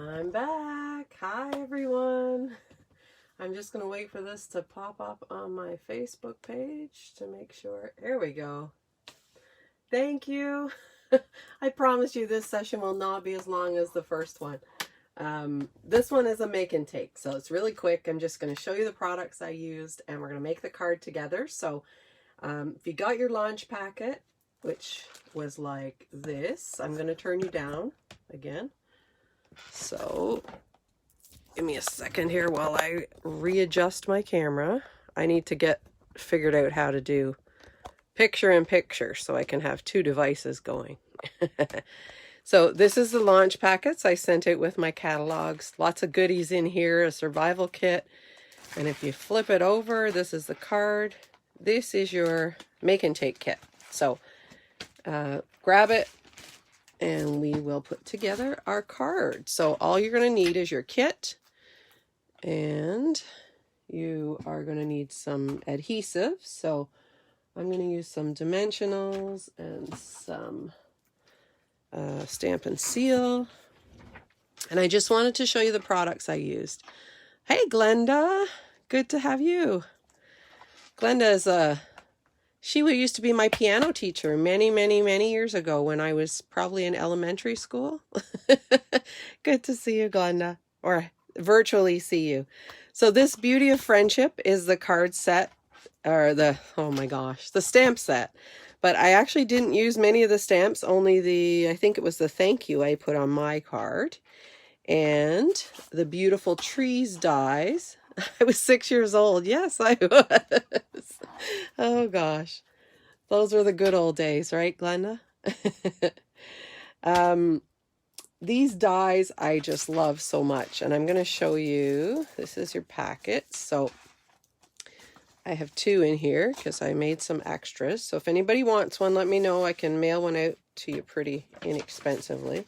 I'm back. Hi everyone. I'm just going to wait for this to pop up on my Facebook page to make sure. There we go. Thank you. I promise you this session will not be as long as the first one. This one is a make and take, so it's really quick. I'm just going to show you the products I used and we're going to make the card together. So if you got your launch packet, which was like this, I'm going to turn you down again. So give me a second here while I readjust my camera. I need to get figured out how to do picture in picture so I can have two devices going. So this is the launch packets I sent out with my catalogs. Lots of goodies in here, a survival kit. And if you flip it over, this is the card. This is your make and take kit. So grab it and we will put together our card. So all you're going to need is your kit, and you are going to need some adhesive. So I'm going to use some dimensionals and some Stampin' Seal. And I just wanted to show you the products I used. Hey Glenda, good to have you. Glenda is she used to be my piano teacher many years ago when I was probably in elementary school. Good to see you, Glenda, or virtually see you. So this Beauty of Friendship is the card set, or the, oh my gosh, the stamp set. But I actually didn't use many of the stamps, only the, I think it was the thank you I put on my card. And the beautiful trees dies. I was 6 years old. Yes, I was. Oh gosh. Those were the good old days, right, Glenda? These dies I just love so much. And I'm going to show you. This is your packet. So I have two in here because I made some extras. So if anybody wants one, let me know. I can mail one out to you pretty inexpensively.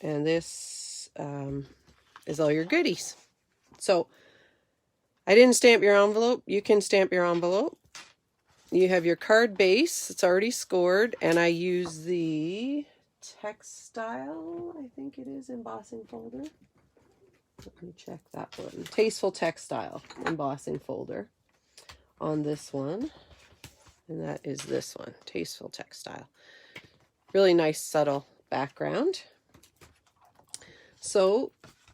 And this is all your goodies. So I didn't stamp your envelope. You can stamp your envelope. You have your card base. It's already scored. And I use the textile, I think it is, embossing folder. Let me check that one. Tasteful Textile embossing folder on this one. And that is this one, Tasteful Textile. Really nice, subtle background. So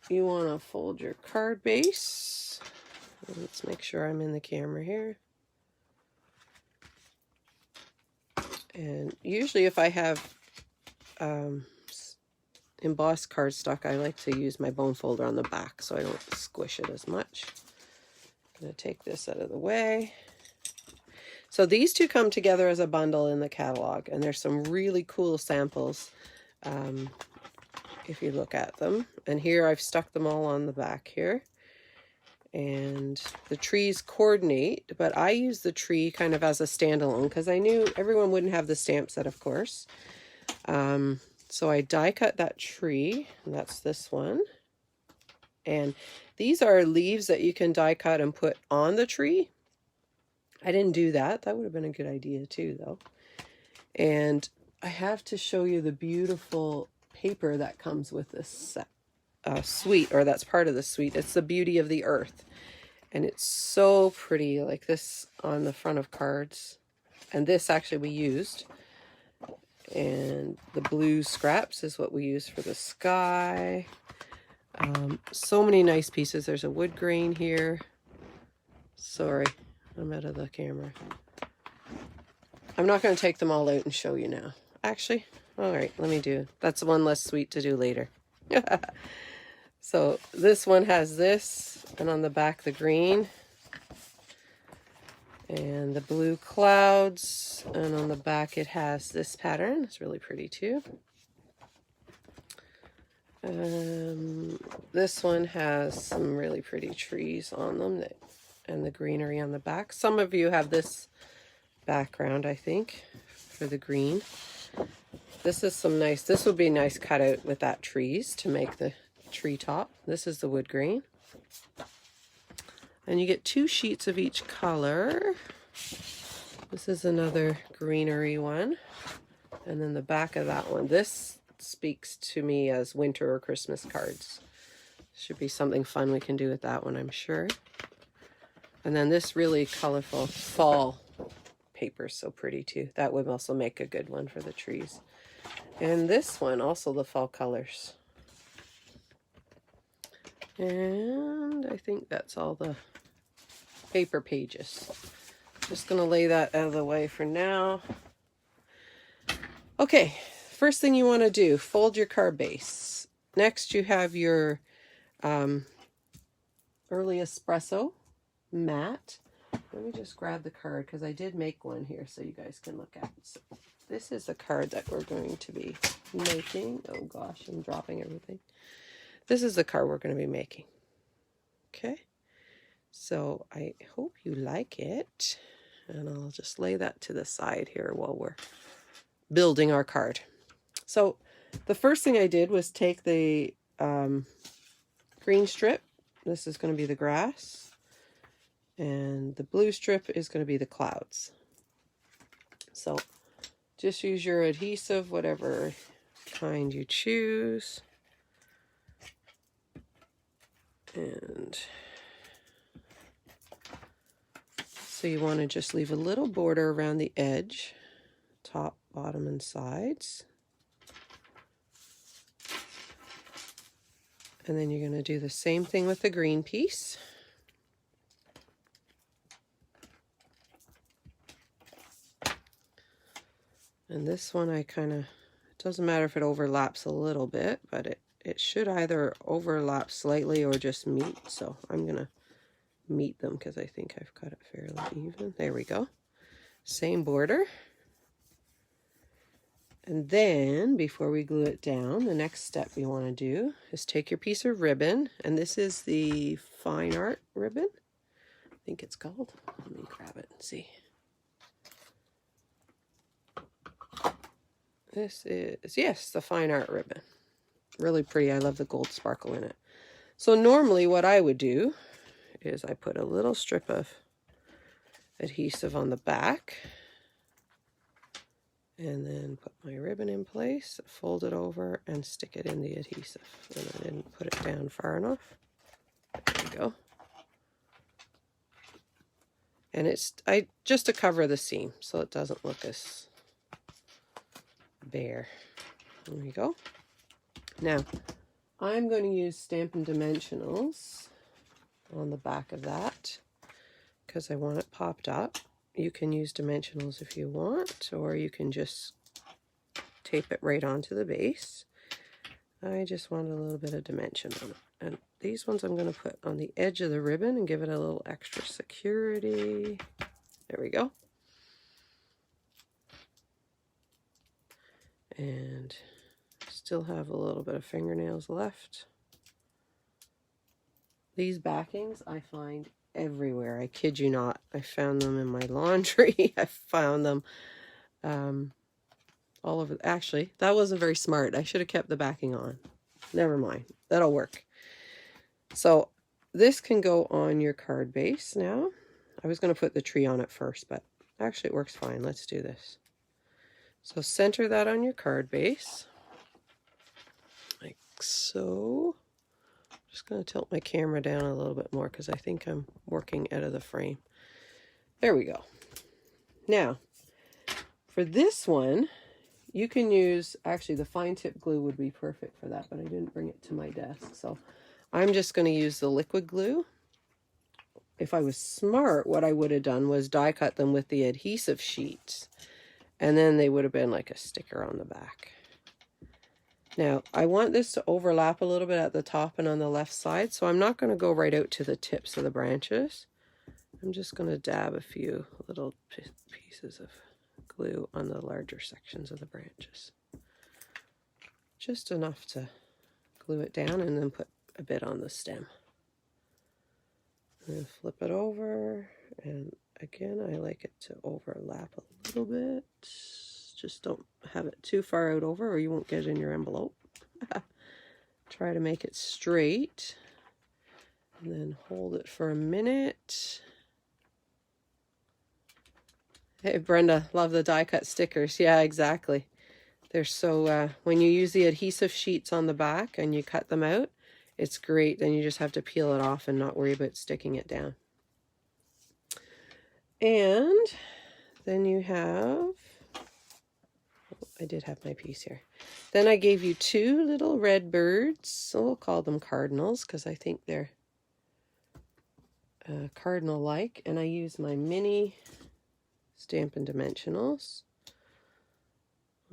you want to fold your card base. Let's make sure I'm in the camera here. And usually if I have embossed cardstock, I like to use my bone folder on the back so I don't squish it as much. I'm going to take this out of the way. So these two come together as a bundle in the catalog, and there's some really cool samples if you look at them. And here I've stuck them all on the back here. And the trees coordinate, but I use the tree kind of as a standalone because I knew everyone wouldn't have the stamp set, of course. So I die cut that tree, and that's this one. And these are leaves that you can die cut and put on the tree. I didn't do that. That would have been a good idea too, though. And I have to show you the beautiful paper that comes with this set. Suite, or that's part of the suite. It's the Beauty of the Earth, and it's so pretty, like this on the front of cards. And this actually we used, and the blue scraps is what we use for the sky. So many nice pieces. There's a wood grain here. Sorry, I'm out of the camera. I'm not going to take them all out and show you now. Actually, all right, let me do. That's one less suite to do later. So this one has this, and on the back the green, and the blue clouds, and on the back it has this pattern. It's really pretty too. This one has some really pretty trees on them, and the greenery on the back. Some of you have this background, I think, for the green. This is some nice, this would be nice cutout with that trees to make the treetop. This is the wood grain. And you get two sheets of each color. This is another greenery one. And then the back of that one. This speaks to me as winter or Christmas cards. Should be something fun we can do with that one, I'm sure. And then this really colorful fall paper is so pretty too. That would also make a good one for the trees. And this one, also the fall colors. And I think that's all the paper pages. Just going to lay that out of the way for now. Okay, first thing you want to do, fold your card base. Next you have your Early Espresso matte. Let me just grab the card because I did make one here so you guys can look at it. So this is the card that we're going to be making. Oh gosh, I'm dropping everything. This is the card we're going to be making. Okay, so I hope you like it. And I'll just lay that to the side here while we're building our card. So the first thing I did was take the green strip. This is going to be the grass. And the blue strip is going to be the clouds. So just use your adhesive, whatever kind you choose. And so you want to just leave a little border around the edge, top, bottom, and sides. And then you're going to do the same thing with the green piece. And this one I kind of, it doesn't matter if it overlaps a little bit, but it should either overlap slightly or just meet. So I'm going to meet them because I think I've got it fairly even. There we go. Same border. And then before we glue it down, the next step you want to do is take your piece of ribbon. And this is the fine art ribbon. I think it's called. Let me grab it and see. This is, yes, the fine art ribbon. Really pretty. I love the gold sparkle in it. So normally what I would do is I put a little strip of adhesive on the back and then put my ribbon in place, fold it over and stick it in the adhesive. And I didn't put it down far enough. There we go. And it's just to cover the seam so it doesn't look as bare. There we go. Now I'm going to use Stampin' Dimensionals on the back of that because I want it popped up. You can use dimensionals if you want, or you can just tape it right onto the base. I just want a little bit of dimension on it. And these ones I'm going to put on the edge of the ribbon and give it a little extra security. There we go. And still have a little bit of fingernails left. These backings I find everywhere. I kid you not. I found them in my laundry. I found them all over. Actually, that wasn't very smart. I should have kept the backing on. Never mind. That'll work. So this can go on your card base now. I was going to put the tree on it first, but actually it works fine. Let's do this. So center that on your card base, like so. Just going to tilt my camera down a little bit more because I think I'm working out of the frame. There we go. Now, for this one, you can use, actually the fine tip glue would be perfect for that, but I didn't bring it to my desk. So I'm just going to use the liquid glue. If I was smart, what I would have done was die cut them with the adhesive sheets. And then they would have been like a sticker on the back. Now, I want this to overlap a little bit at the top and on the left side, so I'm not going to go right out to the tips of the branches. I'm just going to dab a few little pieces of glue on the larger sections of the branches. Just enough to glue it down and then put a bit on the stem. And then flip it over, and again, I like it to overlap a little bit. Just don't have it too far out over or you won't get it in your envelope. Try to make it straight. And then hold it for a minute. Hey, Brenda, love the die cut stickers. Yeah, exactly. They're so, when you use the adhesive sheets on the back and you cut them out, it's great. Then you just have to peel it off and not worry about sticking it down. And then you have, I did have my piece here. Then I gave you two little red birds. So we'll call them cardinals because I think they're cardinal-like. And I use my mini Stampin' Dimensionals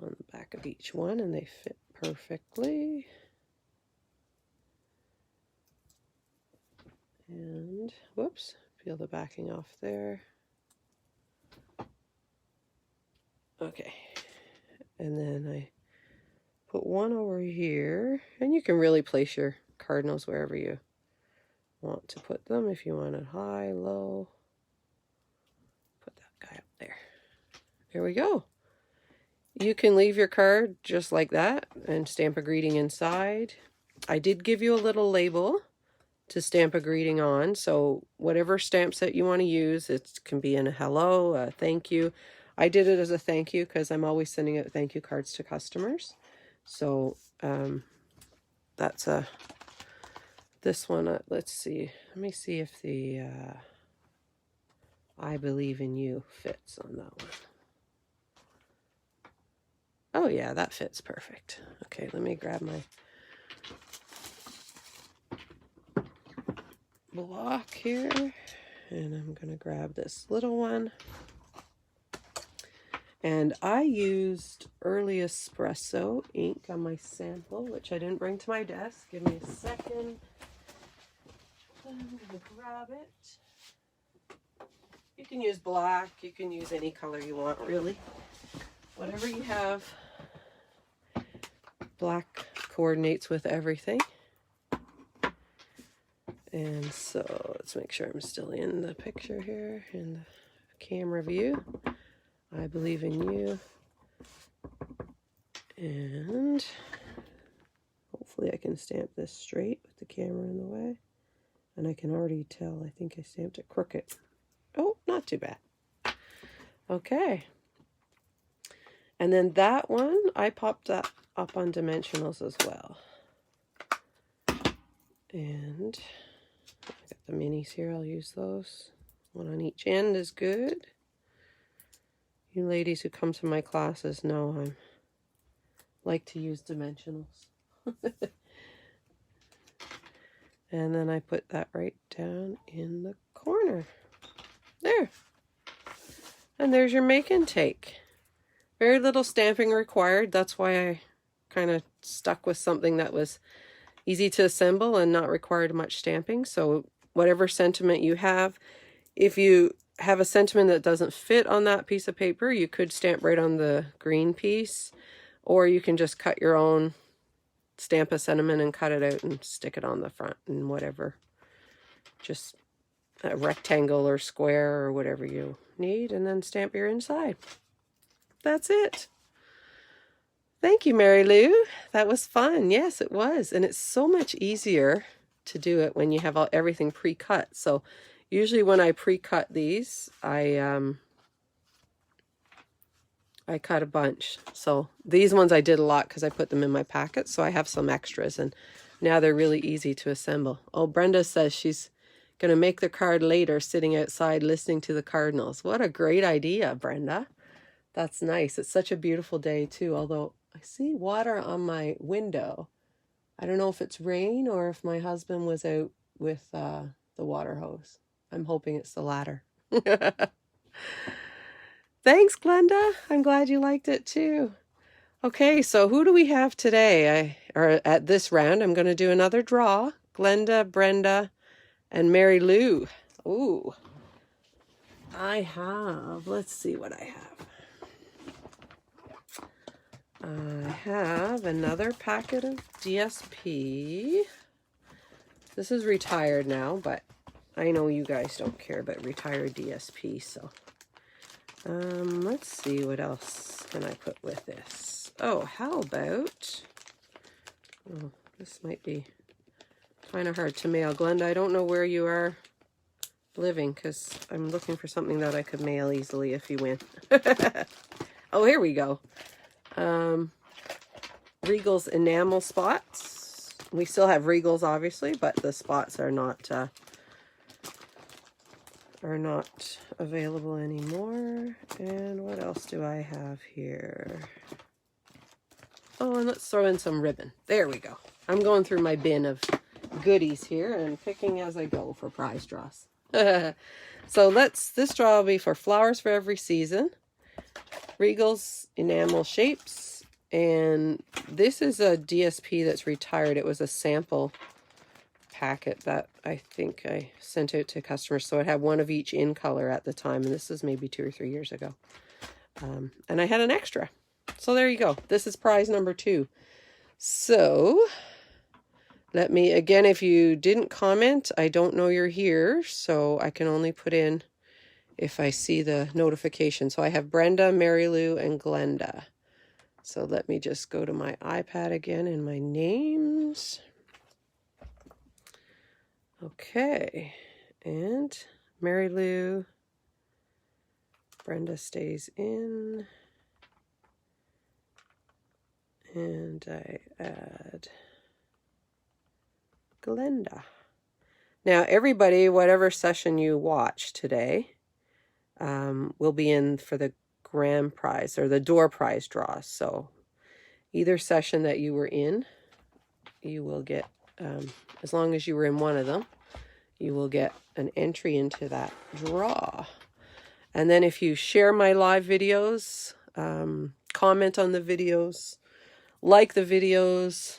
on the back of each one, and they fit perfectly. And whoops, peel the backing off there. Okay, and then I put one over here, and you can really place your cardinals wherever you want to put them. If you want it high, low, put that guy up there. There we go. You can leave your card just like that and stamp a greeting inside. I did give you a little label to stamp a greeting on, so whatever stamp set you want to use, it can be in a hello, a thank you. I did it as a thank you because I'm always sending out thank you cards to customers. So that's this one, let's see. Let me see if the I believe in you fits on that one. Oh yeah, that fits perfect. Okay, let me grab my block here, and I'm going to grab this little one. And I used Early Espresso ink on my sample, which I didn't bring to my desk. Give me a second. I'm going to grab it. You can use black, you can use any color you want, really. Whatever you have. Black coordinates with everything. And so let's make sure I'm still in the picture here, in the camera view. I believe in you. And hopefully I can stamp this straight with the camera in the way. And I can already tell, I think I stamped it crooked. Oh, not too bad. Okay. And then that one, I popped that up on dimensionals as well. And I got the minis here, I'll use those. One on each end is good. You ladies who come to my classes know I like to use dimensionals. And then I put that right down in the corner. There. And there's your make and take. Very little stamping required. That's why I kind of stuck with something that was easy to assemble and not required much stamping. So whatever sentiment you have, if you have a sentiment that doesn't fit on that piece of paper, you could stamp right on the green piece, or you can just cut your own, stamp a sentiment and cut it out and stick it on the front and whatever. Just a rectangle or square or whatever you need, and then stamp your inside. That's it. Thank you, Mary Lou. That was fun. Yes, it was. And it's so much easier to do it when you have everything pre-cut. So usually when I pre-cut these, I cut a bunch. So these ones I did a lot because I put them in my packet. So I have some extras, and now they're really easy to assemble. Oh, Brenda says she's going to make the card later sitting outside listening to the cardinals. What a great idea, Brenda. That's nice. It's such a beautiful day too, although I see water on my window. I don't know if it's rain or if my husband was out with the water hose. I'm hoping it's the latter. Thanks, Glenda. I'm glad you liked it too. Okay, so who do we have today? Or at this round, I'm going to do another draw. Glenda, Brenda, and Mary Lou. Ooh. I have, let's see what I have. I have another packet of DSP. This is retired now, but I know you guys don't care about retired DSP, so let's see what else can I put with this. Oh, how about, oh, this might be kind of hard to mail. Glenda, I don't know where you are living because I'm looking for something that I could mail easily if you win. Oh, here we go. Regal's enamel spots. We still have Regals, obviously, but the spots are not available anymore. And what else do I have here? Oh, and let's throw in some ribbon. There we go. I'm going through my bin of goodies here and picking as I go for prize draws. So this draw will be for Flowers for Every Season, Regal's Enamel Shapes, and this is a DSP that's retired. It was a sample packet that I think I sent out to customers, so it had one of each in color at the time, and this is maybe 2 or 3 years ago. And I had an extra. So there you go. This is prize number 2. So let me, again, if you didn't comment, I don't know you're here, so I can only put in if I see the notification. So I have Brenda, Mary Lou, and Glenda. So let me just go to my iPad again and my names. Okay, and Mary Lou, Brenda stays in, and I add Glenda. Now everybody, whatever session you watch today, will be in for the grand prize or the door prize draw. So either session that you were in, you will get, as long as you were in one of them, you will get an entry into that draw. And then if you share my live videos, comment on the videos, like the videos,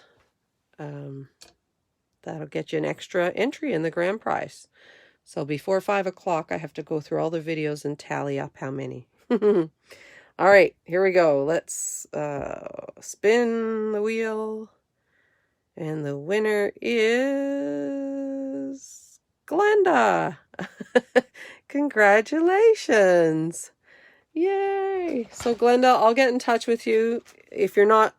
that'll get you an extra entry in the grand prize. So before 5 o'clock, I have to go through all the videos and tally up how many. All right, here we go. Let's spin the wheel. And the winner is Glenda. Congratulations. Yay. So Glenda, I'll get in touch with you. If you're not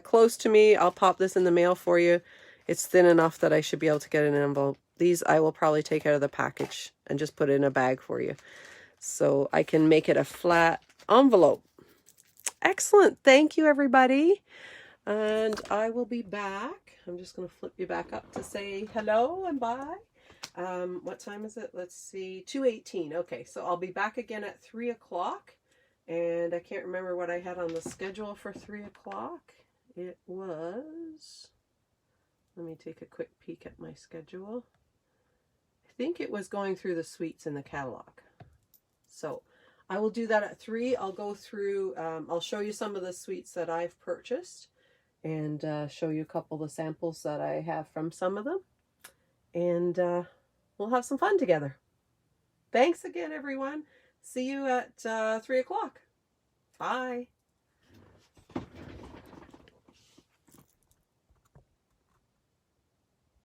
close to me, I'll pop this in the mail for you. It's thin enough that I should be able to get an envelope. These I will probably take out of the package and just put it in a bag for you, so I can make it a flat envelope. Excellent. Thank you, everybody. And I will be back. I'm just going to flip you back up to say hello and bye. What time is it? Let's see, 2:18. Okay, so I'll be back again at 3 o'clock. And I can't remember what I had on the schedule for 3 o'clock. It was, let me take a quick peek at my schedule. I think it was going through the suites in the catalog. So I will do that at 3. I'll go through, I'll show you some of the suites that I've purchased and show you a couple of the samples that I have from some of them. And we'll have some fun together. Thanks again, everyone. See you at 3 o'clock. Bye.